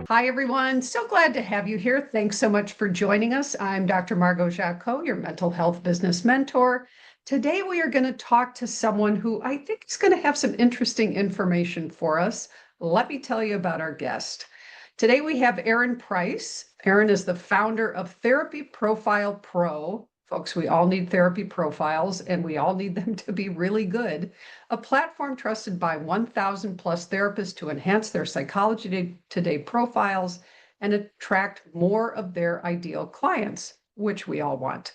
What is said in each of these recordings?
Hi, everyone. So glad to have you here. Thanks so much for joining us. I'm Dr. Margo Jacquot, your mental health business mentor. Today, we are going to talk to someone who I think is going to have some interesting information for us. Let me tell you about our guest. Today, we have Erin Price. Erin is the founder of Therapy Profile Pro. Folks, we all need therapy profiles, and we all need them to be really good. A platform trusted by 1,000 plus therapists to enhance their Psychology Today profiles and attract more of their ideal clients, which we all want.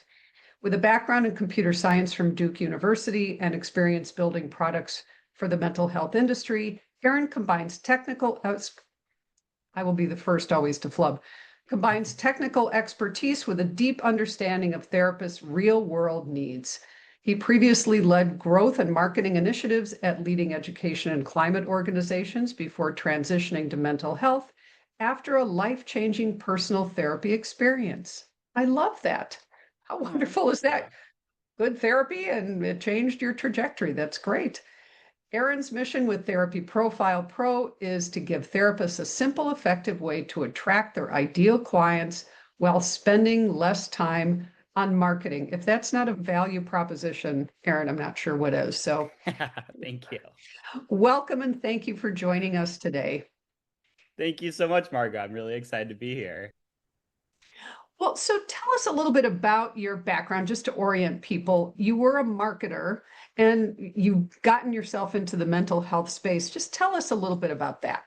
With a background in computer science from Duke University and experience building products for the mental health industry, Erin combines I will be the first always to flub, combines technical expertise with a deep understanding of therapists' real-world needs. He previously led growth and marketing initiatives at leading education and climate organizations before transitioning to mental health after a life-changing personal therapy experience. I love that. How Oh, wonderful is thank you. that? Good therapy and it changed your trajectory. That's great. Erin's mission with Therapy Profile Pro is to give therapists a simple, effective way to attract their ideal clients while spending less time on marketing. If that's not a value proposition, Erin, I'm not sure what is. So Thank you. welcome and thank you for joining us today. Thank you so much, Margo. I'm really excited to be here. Well, so tell us a little bit about your background, just to orient people. You were a marketer and you've gotten yourself into the mental health space. Just tell us a little bit about that.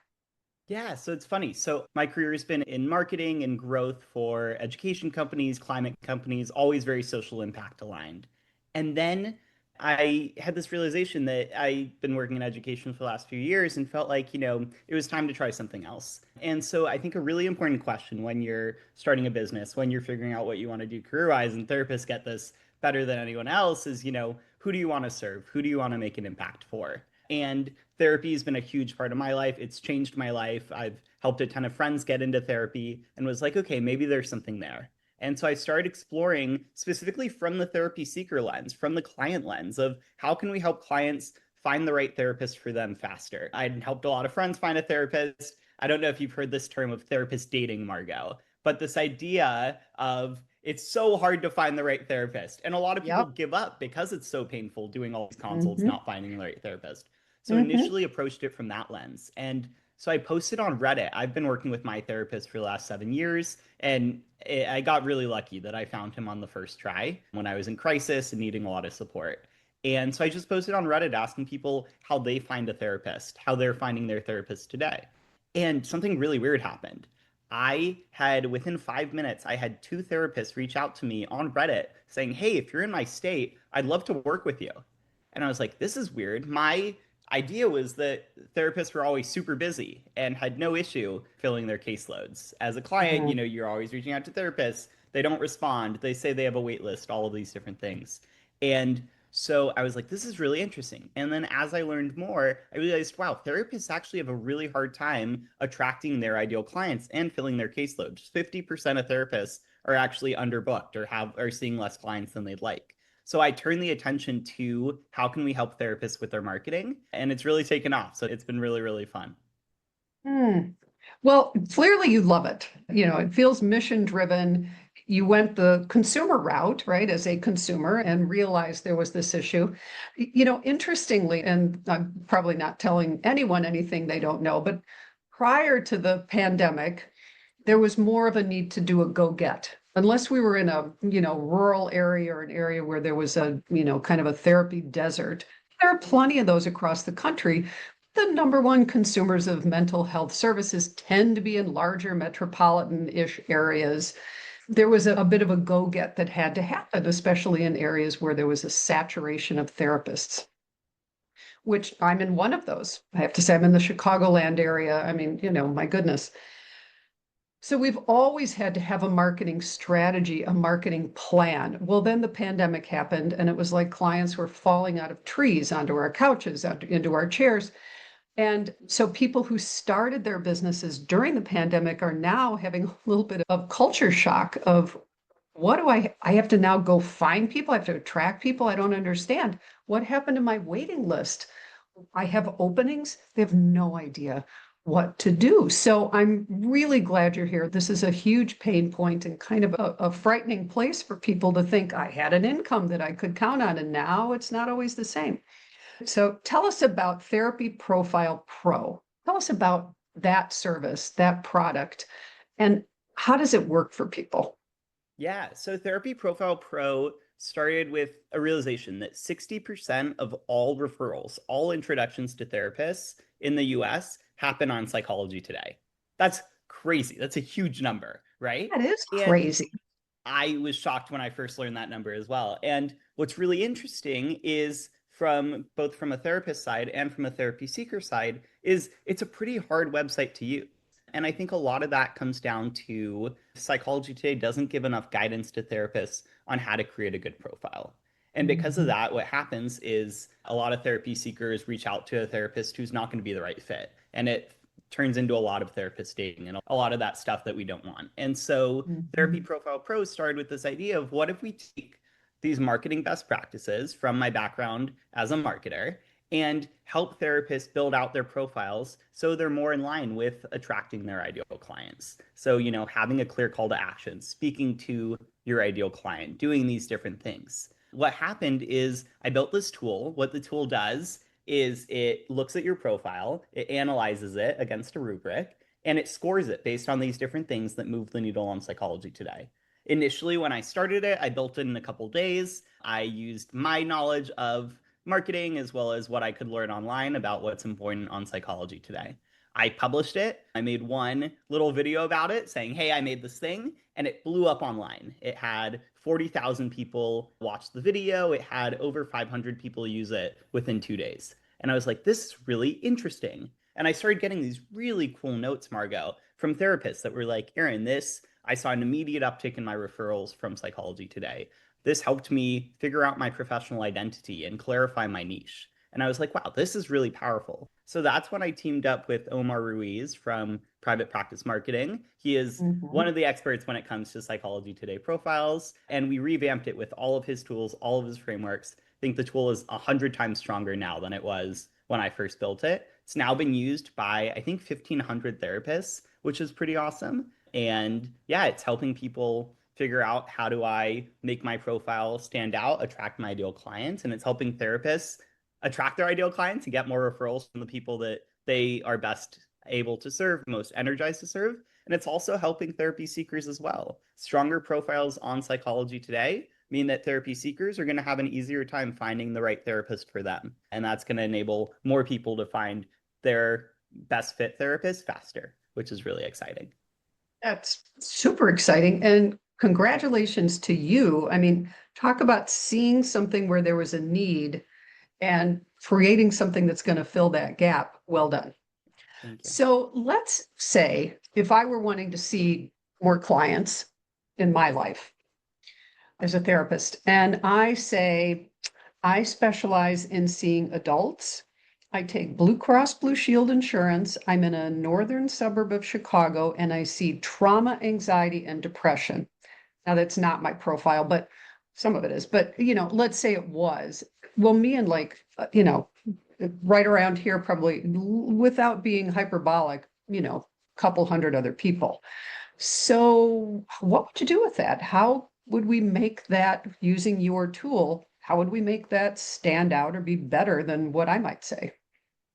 Yeah, so it's funny. So my career has been in marketing and growth for education companies, climate companies, always very social impact aligned. And then I had this realization that I'd been working in education for the last few years and felt like, it was time to try something else. And so I think a really important question when you're starting a business, when you're figuring out what you want to do career-wise, and therapists get this better than anyone else, is, who do you want to serve? Who do you want to make an impact for? And therapy has been a huge part of my life. It's changed my life. I've helped a ton of friends get into therapy and was like, okay, maybe there's something there. And so I started exploring specifically from the therapy seeker lens, from the client lens of how can we help clients find the right therapist for them faster. I'd helped a lot of friends find a therapist. I don't know if you've heard this term of therapist dating, Margo, but this idea of it's so hard to find the right therapist. And a lot of people Yep. give up because it's so painful doing all these consults, Mm-hmm. not finding the right therapist. So Mm-hmm. initially approached it from that lens. And so I posted on Reddit. I've been working with my therapist for the last 7 years, and I got really lucky that I found him on the first try when I was in crisis and needing a lot of support. And so I just posted on Reddit asking people how they find a therapist, how they're finding their therapist today. And something really weird happened. Within 5 minutes, I had two therapists reach out to me on Reddit saying, hey, if you're in my state, I'd love to work with you. And I was like, this is weird. My idea was that therapists were always super busy and had no issue filling their caseloads. As a client, Mm-hmm. you're always reaching out to therapists. They don't respond. They say they have a wait list, all of these different things. And so I was like, this is really interesting. And then as I learned more, I realized, wow, therapists actually have a really hard time attracting their ideal clients and filling their caseload. 50% of therapists are actually underbooked or are seeing less clients than they'd like. So I turned the attention to how can we help therapists with their marketing, and it's really taken off. So it's been really, really fun. Hmm. Well, clearly you love it. It feels mission driven. You went the consumer route, right, as a consumer and realized there was this issue. Interestingly, and I'm probably not telling anyone anything they don't know, but prior to the pandemic, there was more of a need to do a go get. Unless we were in a, rural area or an area where there was a, kind of a therapy desert. There are plenty of those across the country. The number one consumers of mental health services tend to be in larger metropolitan-ish areas. There was a bit of a go get that had to happen, especially in areas where there was a saturation of therapists, which I'm in one of those. I have to say, I'm in the Chicagoland area. I mean, my goodness. So we've always had to have a marketing strategy, a marketing plan. Well, then the pandemic happened, and it was like clients were falling out of trees onto our couches, into our chairs. And so people who started their businesses during the pandemic are now having a little bit of culture shock of what do I have to now go find people? I have to attract people. I don't understand. What happened to my waiting list? I have openings. They have no idea. what to do. So I'm really glad you're here. This is a huge pain point and kind of a frightening place for people to think I had an income that I could count on, and now it's not always the same. So tell us about Therapy Profile Pro. Tell us about that service, that product, and how does it work for people? Yeah, so Therapy Profile Pro started with a realization that 60% of all referrals, all introductions to therapists in the US happen on Psychology Today. That's crazy. That's a huge number, right? That is And crazy. I was shocked when I first learned that number as well. And what's really interesting is from both from a therapist side and from a therapy seeker side is it's a pretty hard website to use. And I think a lot of that comes down to Psychology Today doesn't give enough guidance to therapists on how to create a good profile. And because of Mhm. that, what happens is a lot of therapy seekers reach out to a therapist who's not going to be the right fit. And it turns into a lot of therapist dating and a lot of that stuff that we don't want. And so Therapy Mhm. Profile Pro started with this idea of what if we take these marketing best practices from my background as a marketer and help therapists build out their profiles so they're more in line with attracting their ideal clients. So, having a clear call to action, speaking to your ideal client, doing these different things. What happened is I built this tool. What the tool does is it looks at your profile, it analyzes it against a rubric, and it scores it based on these different things that move the needle on Psychology Today. Initially, when I started it, I built it in a couple days. I used my knowledge of marketing as well as what I could learn online about what's important on Psychology Today. I published it. I made one little video about it saying, hey, I made this thing, and it blew up online. It had 40,000 people watch the video. It had over 500 people use it within 2 days. And I was like, this is really interesting. And I started getting these really cool notes, Margo, from therapists that were like, Aaron, I saw an immediate uptick in my referrals from Psychology Today. This helped me figure out my professional identity and clarify my niche. And I was like, wow, this is really powerful. So that's when I teamed up with Omar Ruiz from Private Practice Marketing. He is one Mhm. of the experts when it comes to Psychology Today profiles. And we revamped it with all of his tools, all of his frameworks. I think the tool is 100 times stronger now than it was when I first built it. It's now been used by, I think, 1,500 therapists, which is pretty awesome. And yeah, it's helping people figure out how do I make my profile stand out, attract my ideal clients, and it's helping therapists attract their ideal clients and get more referrals from the people that they are best able to serve, most energized to serve. And it's also helping therapy seekers as well. Stronger profiles on Psychology Today mean that therapy seekers are going to have an easier time finding the right therapist for them. And that's going to enable more people to find their best fit therapist faster, which is really exciting. That's super exciting. And congratulations to you. I mean, talk about seeing something where there was a need and creating something that's going to fill that gap. Well done. Thank you. So let's say if I were wanting to see more clients in my life as a therapist, and I say, I specialize in seeing adults. I take Blue Cross Blue Shield insurance. I'm in a northern suburb of Chicago and I see trauma, anxiety, and depression. Now, that's not my profile, but some of it is. But, let's say it was. Well, me and right around here, probably without being hyperbolic, couple hundred other people. So, what would you do with that? How would we make that using your tool? How would we make that stand out or be better than what I might say?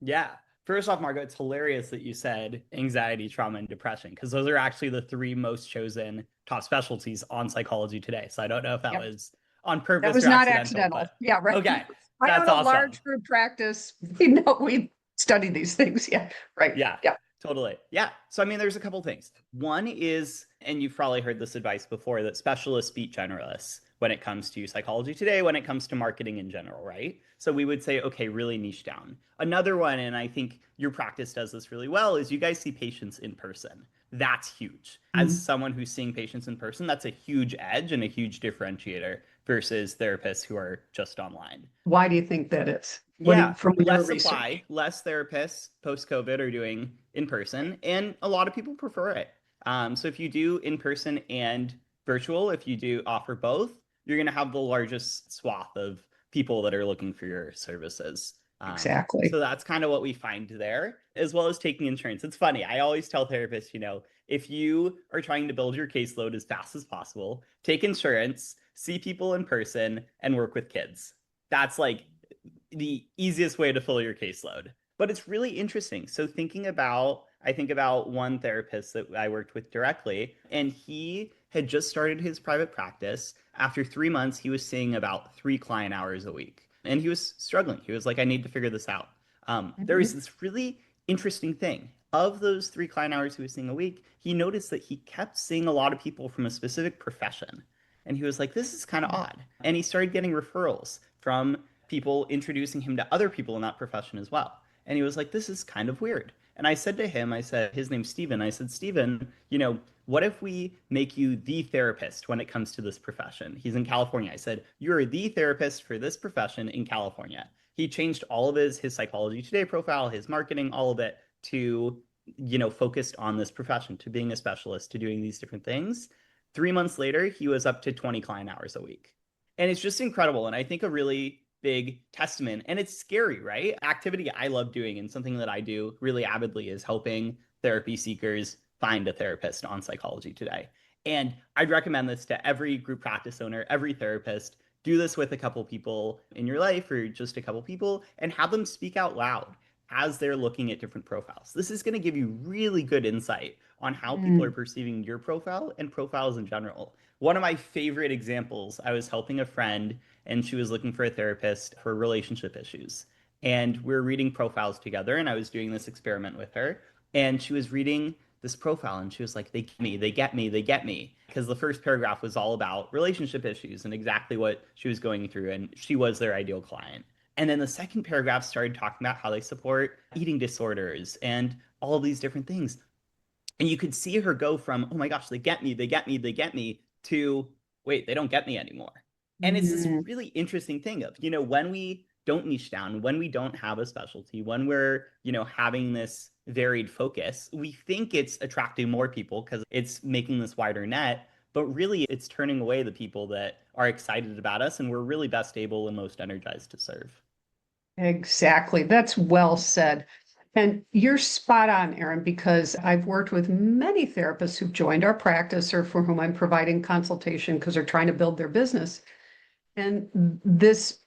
Yeah. First off, Margo, it's hilarious that you said anxiety, trauma, and depression, because those are actually the three most chosen top specialties on Psychology Today. So I don't know if that Yep. was on That purpose was or not accidental, accidental. but Yeah, right. okay, I that's own a awesome. large group practice. We study these things. Yeah, right. Yeah, Yeah. totally. Yeah. So, I mean, there's a couple things. One is, and you've probably heard this advice before, that specialists beat generalists when it comes to Psychology Today, when it comes to marketing in general, right? So we would say, okay, really niche down. Another one, and I think your practice does this really well, is you guys see patients in person. That's huge. As Mhm. someone who's seeing patients in person, that's a huge edge and a huge differentiator versus therapists who are just online. Why do you think that is? Yeah, From your less research? supply, less therapists post COVID are doing in person, and a lot of people prefer it. So if you do in person and virtual, if you do offer both, you're going to have the largest swath of people that are looking for your services. Exactly. So that's kind of what we find there, as well as taking insurance. It's funny. I always tell therapists, if you are trying to build your caseload as fast as possible, take insurance, see people in person, and work with kids. That's like the easiest way to fill your caseload. But it's really interesting. So I think about one therapist that I worked with directly, and he had just started his private practice. After 3 months, he was seeing about 3 client hours a week, and he was struggling. He was like, I need to figure this out. There was Mhm. this really interesting thing. Of those 3 client hours he was seeing a week, he noticed that he kept seeing a lot of people from a specific profession. And he was like, this is kind of odd. And he started getting referrals from people introducing him to other people in that profession as well. And he was like, this is kind of weird. And I said to him, I said, his name's Steven. I said, Steven, what if we make you the therapist when it comes to this profession? He's in California. I said, you're the therapist for this profession in California. He changed all of his Psychology Today profile, his marketing, all of it to, focused on this profession, to being a specialist, to doing these different things. 3 months later, he was up to 20 client hours a week. And it's just incredible. And I think a really big testament, and it's scary, right? Activity I love doing and something that I do really avidly is helping therapy seekers find a therapist on Psychology Today. And I'd recommend this to every group practice owner, every therapist. Do this with a couple people in your life or just a couple people and have them speak out loud as they're looking at different profiles. This is going to give you really good insight on how people are Mm. perceiving your profile and profiles in general. One of my favorite examples, I was helping a friend and she was looking for a therapist for relationship issues. And we were reading profiles together, and I was doing this experiment with her. And she was reading this profile, and she was like, they get me, they get me, they get me. Because the first paragraph was all about relationship issues and exactly what she was going through, and she was their ideal client. And then the second paragraph started talking about how they support eating disorders and all of these different things. And you could see her go from, oh my gosh, they get me, they get me, they get me, to, wait, they don't get me anymore. And it's this Mm. really interesting thing of, when we don't niche down, when we don't have a specialty, when we're, having this varied focus, we think it's attracting more people because it's making this wider net. But really, it's turning away the people that are excited about us and we're really best able and most energized to serve. Exactly. That's well said. And you're spot on, Aaron, because I've worked with many therapists who've joined our practice or for whom I'm providing consultation because they're trying to build their business. And this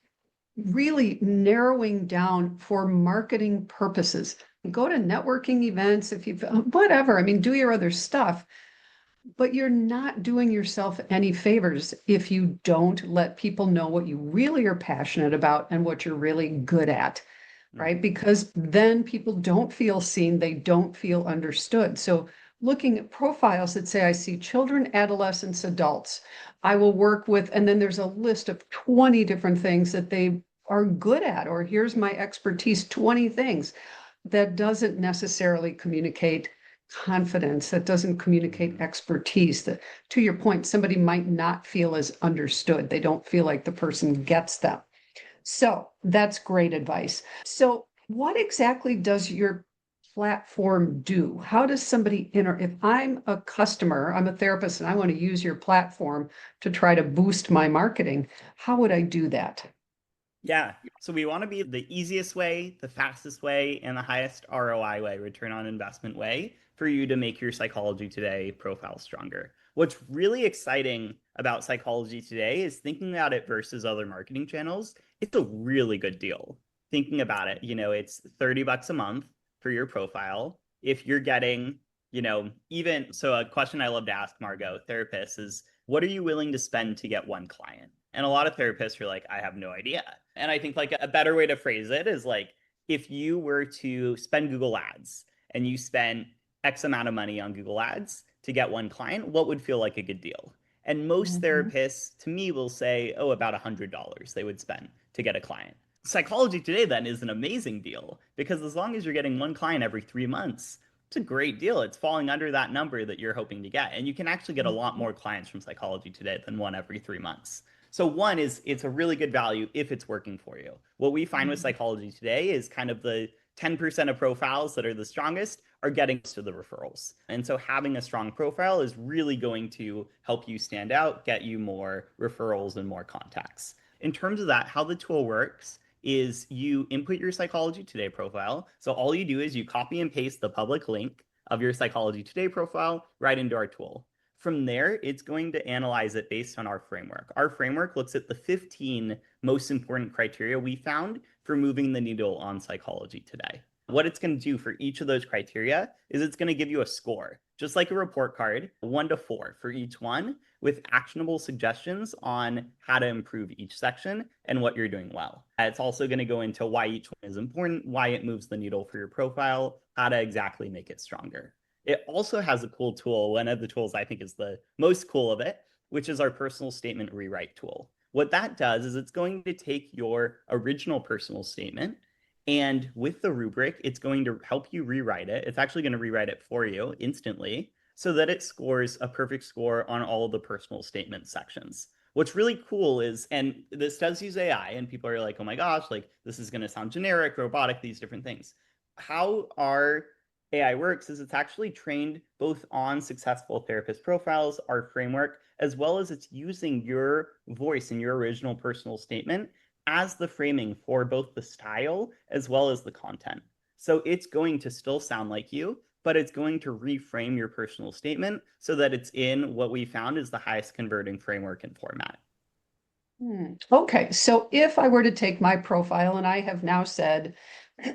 really narrowing down for marketing purposes. Go to networking events if you whatever. I mean, do your other stuff, but you're not doing yourself any favors if you don't let people know what you really are passionate about and what you're really good at, right? Mhm. Because then people don't feel seen, they don't feel understood. So looking at profiles that say, I see children, adolescents, adults, I will work with, and then there's a list of 20 different things that they are good at, or here's my expertise, 20 things. That doesn't necessarily communicate confidence, that doesn't communicate Mhm. expertise. That, to your point, somebody might not feel as understood. They don't feel like the person gets them. So that's great advice. So, what exactly does your platform do? How does somebody enter? If I'm a customer, I'm a therapist, and I want to use your platform to try to boost my marketing, how would I do that? Yeah. So we want to be the easiest way, the fastest way, and the highest ROI way, return on investment way, for you to make your Psychology Today profile stronger. What's really exciting about Psychology Today is thinking about it versus other marketing channels. It's a really good deal. Thinking about it, it's $30 a month for your profile. If you're getting, even so, a question I love to ask Margo, therapists, is what are you willing to spend to get one client? And a lot of therapists are like, I have no idea. And I think like a better way to phrase it is like, if you were to spend Google Ads and you spent X amount of money on Google Ads to get one client, what would feel like a good deal? And most Mhm. therapists to me will say, oh, about $100 they would spend to get a client. Psychology Today then is an amazing deal because as long as you're getting one client every 3 months, it's a great deal. It's falling under that number that you're hoping to get. And you can actually get a lot more clients from Psychology Today than one every 3 months. So one is it's a really good value if it's working for you. What we find with Mhm. Psychology Today is kind of the 10% of profiles that are the strongest are getting to the referrals. And so having a strong profile is really going to help you stand out, get you more referrals and more contacts. In terms of that, how the tool works is you input your Psychology Today profile. So all you do is you copy and paste the public link of your Psychology Today profile right into our tool. From there, it's going to analyze it based on our framework. Our framework looks at the 15 most important criteria we found for moving the needle on Psychology Today. What it's going to do for each of those criteria is it's going to give you a score, just like a report card, 1 to 4 for each one, with actionable suggestions on how to improve each section and what you're doing well. It's also going to go into why each one is important, why it moves the needle for your profile, how to exactly make it stronger. It also has a cool tool. One of the tools I think is the most cool of it, which is our personal statement rewrite tool. What that does is it's going to take your original personal statement, and with the rubric, it's going to help you rewrite it. It's actually going to rewrite it for you instantly so that it scores a perfect score on all of the personal statement sections. What's really cool is, and this does use AI, and people are like, oh my gosh, like this is going to sound generic, robotic, these different things. How our AI works is it's actually trained both on successful therapist profiles, our framework, as well as it's using your voice and your original personal statement as the framing for both the style as well as the content. So it's going to still sound like you, but it's going to reframe your personal statement so that it's in what we found is the highest converting framework and format. Okay, so if I were to take my profile, and I have now said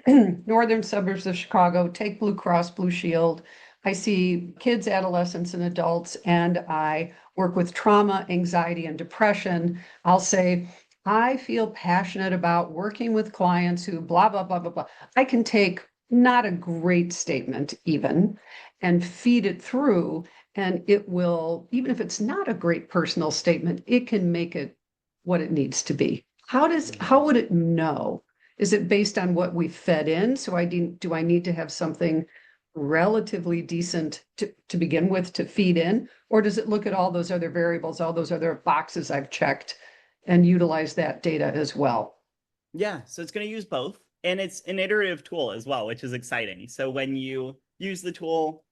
northern suburbs of Chicago, take Blue Cross Blue Shield. I see kids, adolescents, and adults, and I work with trauma, anxiety, and depression. I'll say, I feel passionate about working with clients who blah, blah, blah, blah, blah. I can take not a great statement even and feed it through, and it will, even if it's not a great personal statement, it can make it what it needs to be. How would it know? Is it based on what we fed in? So do I need to have something relatively decent to begin with to feed in? Or does it look at all those other variables, all those other boxes I've checked and utilize that data as well? Yeah, so it's going to use both. And it's an iterative tool as well, which is exciting. So when you use the tool,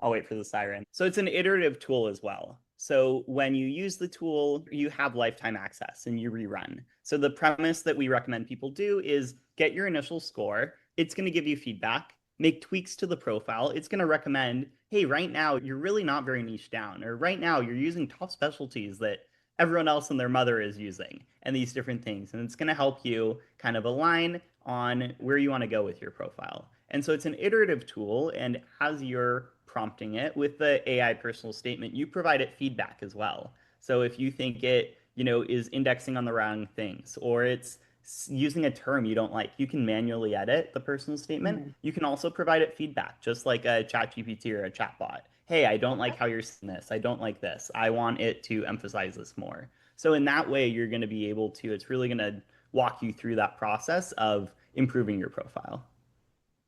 I'll wait for the siren. So it's an iterative tool as well. So when you use the tool, you have lifetime access and you rerun. So the premise that we recommend people do is get your initial score. It's going to give you feedback, make tweaks to the profile. It's going to recommend, hey, right now you're really not very niche down, or right now you're using top specialties that everyone else and their mother is using, and these different things. And it's going to help you kind of align on where you want to go with your profile. And so it's an iterative tool, and as you're prompting it with the AI personal statement, you provide it feedback as well. So if you think it, is indexing on the wrong things, or it's using a term you don't like, you can manually edit the personal statement. Mm. You can also provide it feedback, just like a chat GPT or a chatbot. Hey, I don't like how you're saying this. I don't like this. I want it to emphasize this more. So in that way, you're going to be able to, it's really going to walk you through that process of improving your profile.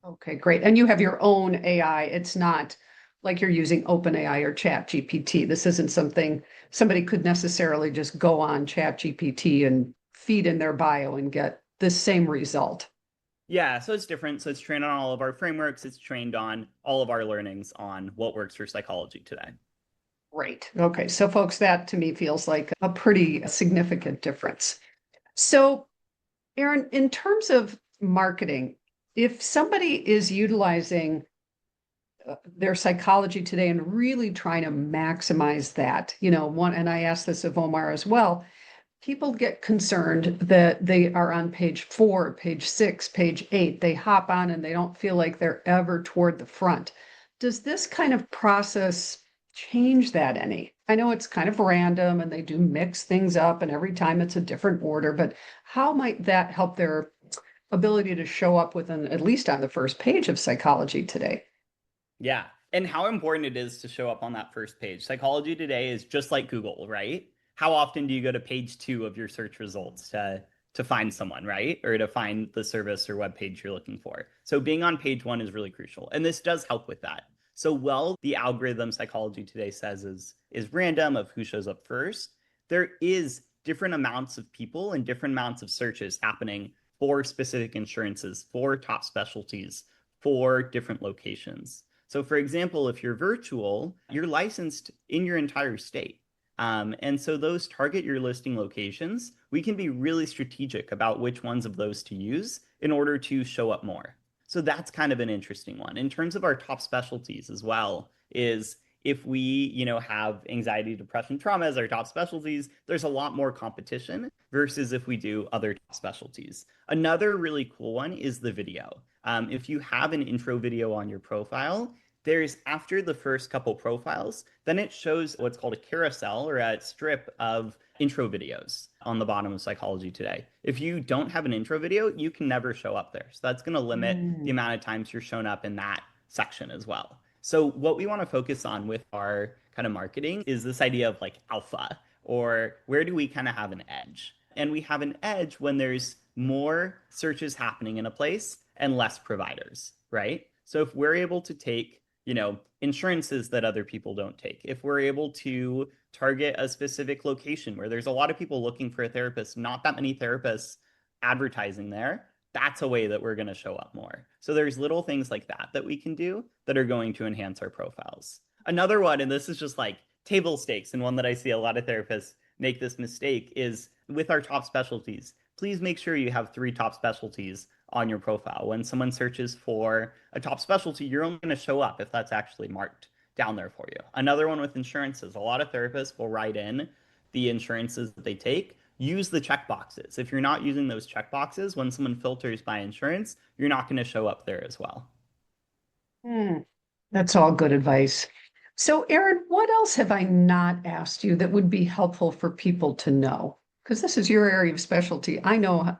Okay, great. And you have your own AI. It's not like you're using OpenAI or Chat GPT. This isn't something somebody could necessarily just go on Chat GPT and feed in their bio and get the same result. Yeah, so it's different. So it's trained on all of our frameworks. It's trained on all of our learnings on what works for Psychology Today. Great. Okay, so folks, that to me feels like a pretty significant difference. So, Aaron, in terms of marketing, if somebody is utilizing their Psychology Today and really trying to maximize that, and I asked this of Omar as well, people get concerned that they are on page 4, page 6, page 8. They hop on and they don't feel like they're ever toward the front. Does this kind of process change that any? I know it's kind of random and they do mix things up and every time it's a different order, but how might that help their ability to show up within at least on the first page of Psychology Today? Yeah. And how important it is to show up on that first page. Psychology Today is just like Google, right? How often do you go to page 2 of your search results to find someone, right? Or to find the service or web page you're looking for. So being on page 1 is really crucial. And this does help with that. So while the algorithm Psychology Today says is random of who shows up first, there is different amounts of people and different amounts of searches happening for specific insurances, for top specialties, for different locations. So for example, if you're virtual, you're licensed in your entire state. And so those target your listing locations, we can be really strategic about which ones of those to use in order to show up more. So that's kind of an interesting one. In terms of our top specialties as well, is if we, have anxiety, depression, trauma as our top specialties, there's a lot more competition versus if we do other top specialties. Another really cool one is the video. If you have an intro video on your profile, there's after the first couple profiles, then it shows what's called a carousel or a strip of intro videos on the bottom of Psychology Today. If you don't have an intro video, you can never show up there. So that's going to limit the Mm. amount of times you're shown up in that section as well. So what we want to focus on with our kind of marketing is this idea of like alpha, or where do we kind of have an edge? And we have an edge when there's more searches happening in a place and less providers, right? So if we're able to take, insurances that other people don't take, if we're able to target a specific location where there's a lot of people looking for a therapist, not that many therapists advertising there, that's a way that we're going to show up more. So there's little things like that that we can do that are going to enhance our profiles. Another one, and this is just like table stakes, and one that I see a lot of therapists make this mistake, is with our top specialties. Please make sure you have 3 top specialties on your profile. When someone searches for a top specialty, you're only going to show up if that's actually marked down there for you. Another one with insurances. A lot of therapists will write in the insurances that they take. Use the checkboxes. If you're not using those checkboxes, when someone filters by insurance, you're not going to show up there as well. Mm. That's all good advice. So, Erin, what else have I not asked you that would be helpful for people to know? Because this is your area of specialty. I know,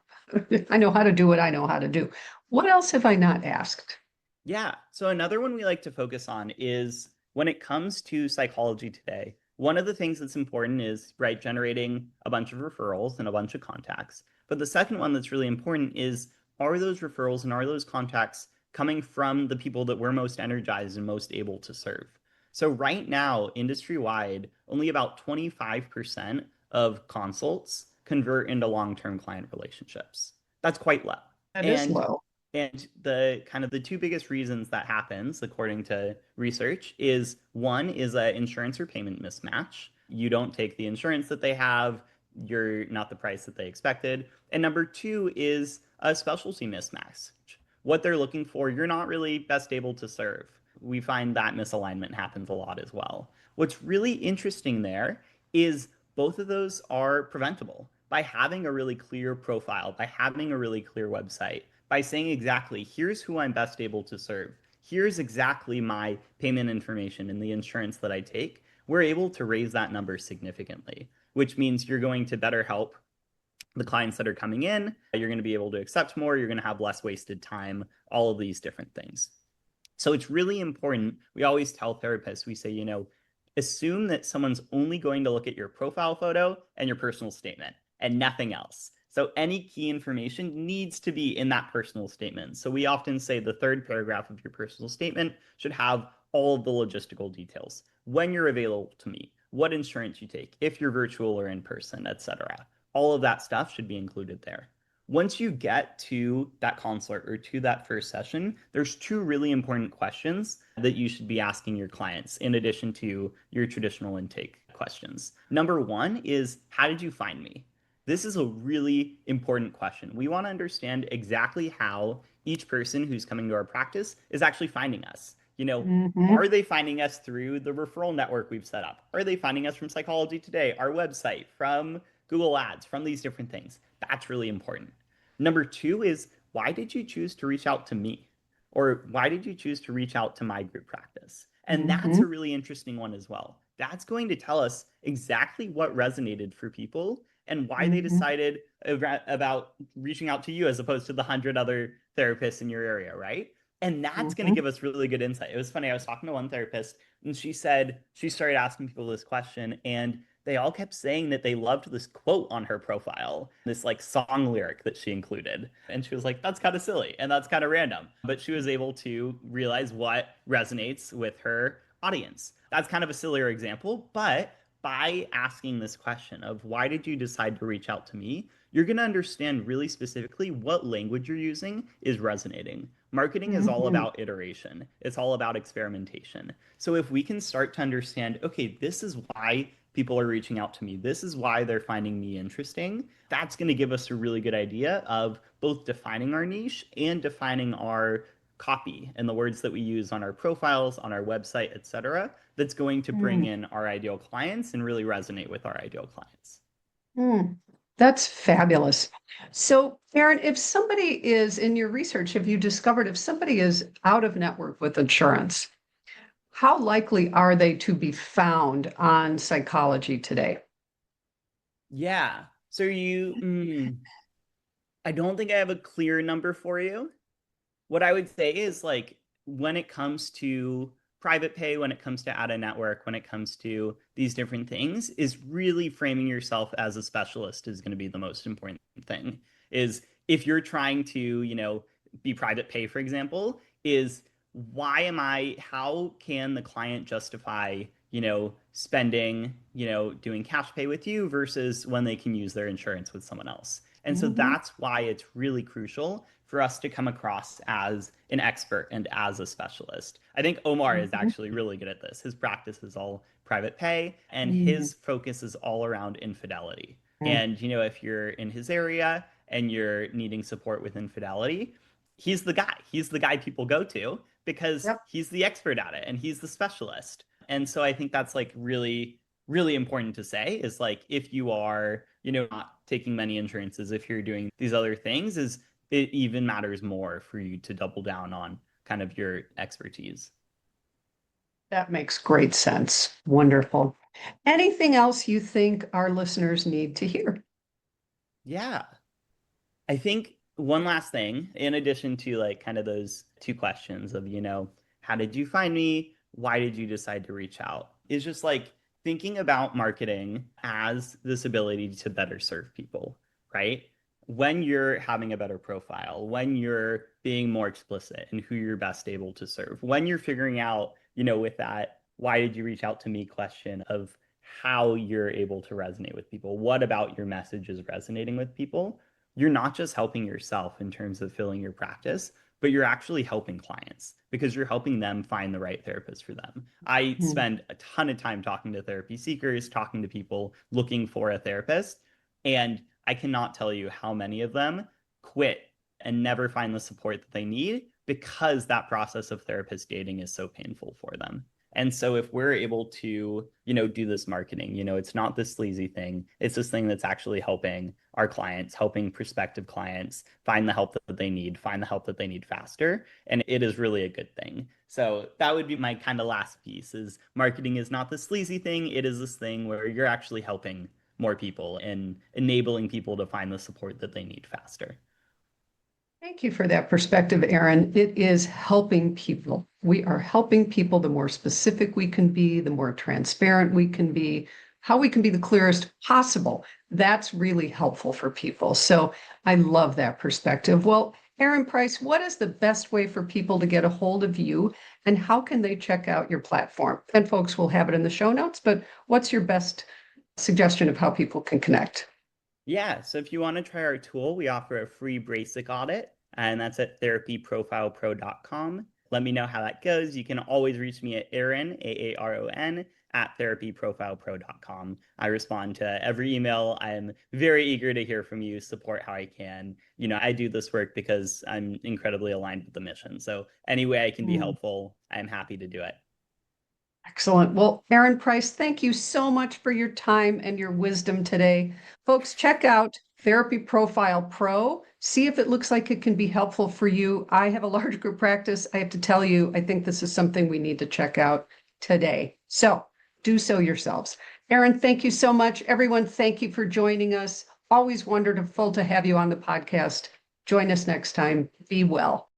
I know how to do what I know how to do. What else have I not asked? Yeah. So another one we like to focus on is when it comes to Psychology Today, one of the things that's important is, right, generating a bunch of referrals and a bunch of contacts. But the second one that's really important is, are those referrals and are those contacts coming from the people that we're most energized and most able to serve? So right now, industry-wide, only about 25% of consults convert into long-term client relationships. That's quite low. That is And low. and the kind of the 2 biggest reasons that happens, according to research, is one is a insurance or payment mismatch. You don't take the insurance that they have, you're not the price that they expected. And number 2 is a specialty mismatch. What they're looking for, you're not really best able to serve. We find that misalignment happens a lot as well. What's really interesting there is both of those are preventable by having a really clear profile, by having a really clear website, by saying exactly, here's who I'm best able to serve. Here's exactly my payment information and the insurance that I take. We're able to raise that number significantly, which means you're going to better help the clients that are coming in. You're going to be able to accept more. You're going to have less wasted time, all of these different things. So it's really important. We always tell therapists, we say, assume that someone's only going to look at your profile photo and your personal statement and nothing else. So any key information needs to be in that personal statement. So we often say the 3rd paragraph of your personal statement should have all of the logistical details. When you're available to meet, what insurance you take, if you're virtual or in person, etc. All of that stuff should be included there. Once you get to that consult or to that first session, there's 2 really important questions that you should be asking your clients in addition to your traditional intake questions. Number 1 is, how did you find me? This is a really important question. We want to understand exactly how each person who's coming to our practice is actually finding us. Mhm. Are they finding us through the referral network we've set up? Are they finding us from Psychology Today, our website, from Google Ads, from these different things? That's really important. Number 2 is, why did you choose to reach out to me? Or why did you choose to reach out to my group practice? And that's Mhm. a really interesting one as well. That's going to tell us exactly what resonated for people and why they Mhm. decided about reaching out to you as opposed to the 100 other therapists in your area, right? And that's going to Mhm. give us really good insight. It was funny. I was talking to one therapist and she said she started asking people this question and they all kept saying that they loved this quote on her profile, this like song lyric that she included. And she was like, that's kind of silly and that's kind of random. But she was able to realize what resonates with her audience. That's kind of a sillier example, but by asking this question of why did you decide to reach out to me, you're going to understand really specifically what language you're using is resonating. Marketing is all Mhm. about iteration. It's all about experimentation. So if we can start to understand, okay, this is why people are reaching out to me. This is why they're finding me interesting. That's going to give us a really good idea of both defining our niche and defining our copy and the words that we use on our profiles, on our website, etc. That's going to bring Mm, in our ideal clients and really resonate with our ideal clients. mm. That's fabulous. So, Aaron, if somebody is in your research, have you discovered if somebody is out of network with insurance, how likely are they to be found on Psychology Today? Yeah. So I don't think I have a clear number for you. What I would say is like when it comes to private pay, when it comes to out of network, when it comes to these different things, is really framing yourself as a specialist is going to be the most important thing. Is if you're trying to, be private pay, for example, is how can the client justify, spending, doing cash pay with you versus when they can use their insurance with someone else. And so Mhm, that's why it's really crucial for us to come across as an expert and as a specialist. I think Omar is mhm, actually really good at this. His practice is all private pay, and mhm, his focus is all around infidelity. mhm. And, if you're in his area and you're needing support with infidelity, he's the guy. He's the guy people go to because Yep. he's the expert at it and he's the specialist. And so I think that's like really, really important to say is like if you are, not taking many insurances, if you're doing these other things, is it even matters more for you to double down on kind of your expertise. That makes great sense. Wonderful. Anything else you think our listeners need to hear? Yeah. I think one last thing, in addition to like kind of those two questions of, how did you find me? Why did you decide to reach out? Is just like thinking about marketing as this ability to better serve people, right? When you're having a better profile, when you're being more explicit in who you're best able to serve, when you're figuring out, with that, why did you reach out to me question of how you're able to resonate with people? What about your message is resonating with people? You're not just helping yourself in terms of filling your practice, but you're actually helping clients because you're helping them find the right therapist for them. I Mm, spend a ton of time talking to therapy seekers, talking to people looking for a therapist, and I cannot tell you how many of them quit and never find the support that they need because that process of therapist dating is so painful for them. And so if we're able to, do this marketing, it's not this sleazy thing. It's this thing that's actually helping our clients, helping prospective clients find the help that they need, find the help that they need faster. And it is really a good thing. So that would be my kind of last piece is marketing is not the sleazy thing. It is this thing where you're actually helping more people and enabling people to find the support that they need faster. Thank you for that perspective, Aaron. It is helping people. We are helping people. The more specific we can be, the more transparent we can be, how we can be the clearest possible. That's really helpful for people. So I love that perspective. Well, Aaron Price, what is the best way for people to get a hold of you and how can they check out your platform? And folks will have it in the show notes, but what's your best suggestion of how people can connect? Yeah, so if you want to try our tool, we offer a free basic audit, and that's at therapyprofile.pro.com. Let me know how that goes. You can always reach me at Aaron, Aaron, at therapyprofilepro.com. I respond to every email. I'm very eager to hear from you, support how I can. I do this work because I'm incredibly aligned with the mission. So any way I can be Hmm. helpful, I'm happy to do it. Excellent. Well, Aaron Price, thank you so much for your time and your wisdom today. Folks, check out Therapy Profile Pro. See if it looks like it can be helpful for you. I have a large group practice. I have to tell you, I think this is something we need to check out today. So do so yourselves. Aaron, thank you so much. Everyone, thank you for joining us. Always wonderful to have you on the podcast. Join us next time. Be well.